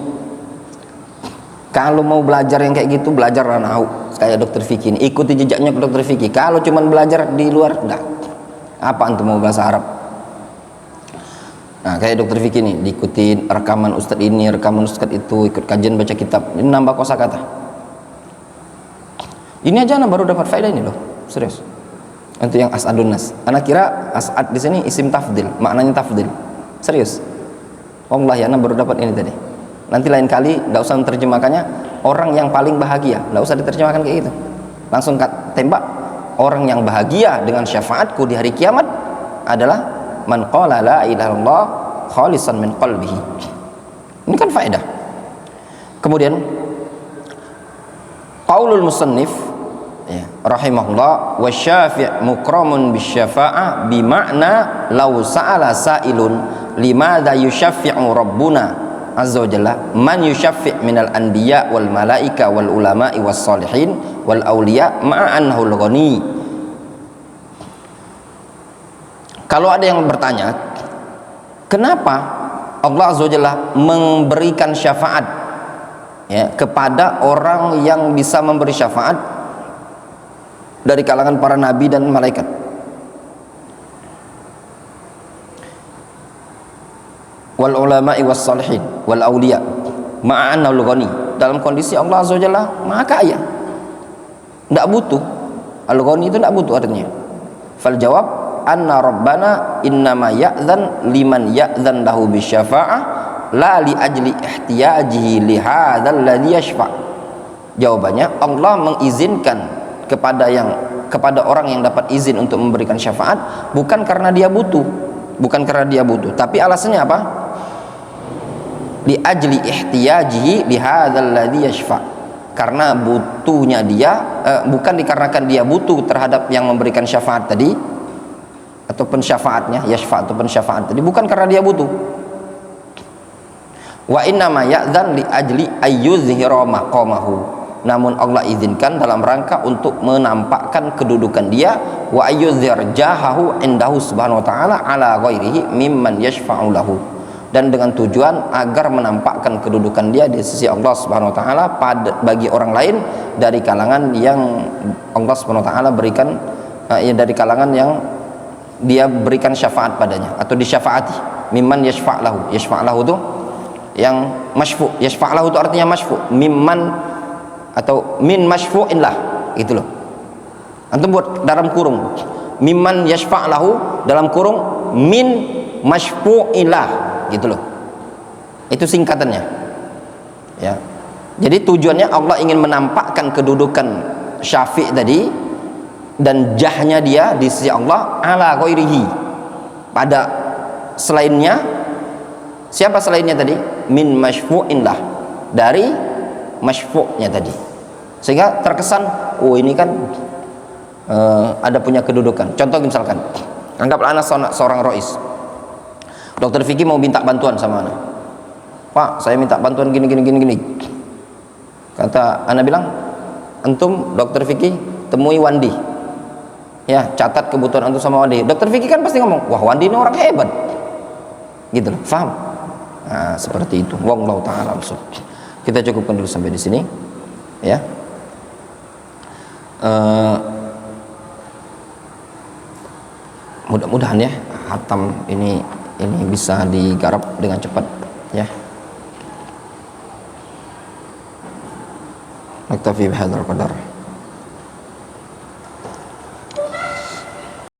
Kalau mau belajar yang kayak gitu, belajar nahwu kayak dokter Fikih ini, ikuti jejaknya dokter Fikih. Kalau cuma belajar di luar, enggak. Apa antum mau bahasa Arab? Nah, kayak dokter Fikih ini, diikutin rekaman ustadz ini, rekaman ustadz itu, ikut kajian baca kitab, ini nambah kosakata. Ini aja anak baru dapat faedah ini loh, serius. Untuk yang as'adun nas, anak kira as'ad di sini isim tafdil, maknanya tafdil, serius. Wallahi anak baru dapat ini tadi. Nanti lain kali nggak usah menerjemahkannya orang yang paling bahagia, nggak usah diterjemahkan kayak gitu. Langsung tembak, orang yang bahagia dengan syafaatku di hari kiamat adalah man qala la ilaha illallah khalisan min qalbihi. Ini kan faedah. Kemudian qaulul musannif ya, rahimahullah wa syafi' mukramun bisyafa'ah bima'na law sa'ala sa'ilun limadza yusyaffi'u rabbuna azza wa jalla man yusyaffi' minal anbiya wal malaika wal ulama'i was salihin wal awliya ma'a annahu al-ghani. Kalau ada yang bertanya, kenapa Allah azza wa jalla memberikan syafaat ya, kepada orang yang bisa memberi syafaat dari kalangan para nabi dan malaikat? Wal ulama'i was salihin wal auliya ma'annahu al-ghani, dalam kondisi Allah azza wa jalla maha kaya, tidak butuh. Al-ghani itu tidak butuh artinya. Fal jawab anna rabbana innama ya'dzan liman ya'dzan lahu bisyafa'ah la li ajli ihtiyajihi li hadzal ladzi yashfa'. Jawabannya, Allah mengizinkan kepada orang yang dapat izin untuk memberikan syafaat bukan karena dia butuh, tapi alasannya apa? Li ajli ihtiyajihi li hadzal ladzi yashfa'. Karena butuhnya dia, bukan dikarenakan dia butuh terhadap yang memberikan syafaat tadi atau pensyafaatnya, yashfa' atau pensyafaat tadi, bukan karena dia butuh. Wa inna ma ya'dzan li ajli ayyuzhira maqamahu. namun Allah izinkan dalam rangka untuk menampakkan kedudukan dia, wa ayyudzir jahahu indahu subhanahu wa ta'ala ala ghairihi mimman yashfa'u lahu, dan dengan tujuan agar menampakkan kedudukan dia di sisi Allah subhanahu wa ta'ala bagi orang lain dari kalangan yang Allah subhanahu wa ta'ala berikan dari kalangan yang dia berikan syafaat padanya atau disyafaati. Mimman yashfa' lahu, yashfa' lahu itu yang masyfu', yashfa' lahu itu artinya masyfu', mimman atau min masyfu'in lah, gitu loh. Antum buat dalam kurung mimman yashfa' lahu, dalam kurung min masyfu'ilah, gitu loh. Itu singkatannya, ya. Jadi tujuannya Allah ingin menampakkan kedudukan syafi' tadi dan jahnya dia di sisi Allah ala ghairihi, pada selainnya. Siapa selainnya tadi? Min masyfu'in lah, dari masyfu'nya tadi, sehingga terkesan oh ini kan ada punya kedudukan. Contoh misalkan, anggaplah anak seorang rois, dokter Vicky mau minta bantuan sama anak, Pak saya minta bantuan gini. Kata anak bilang, antum dokter Vicky temui Wandi, ya catat kebutuhan antum sama Wandi. Dokter Vicky kan pasti ngomong, wah Wandi ini orang hebat, gitu loh, paham? Nah, seperti itu. Wallahu ta'ala maksud. Kita cukupkan dulu sampai di sini, ya. Mudah-mudahan ya hatam ini bisa digarap dengan cepat, ya. Naktafi bihadzal qadar.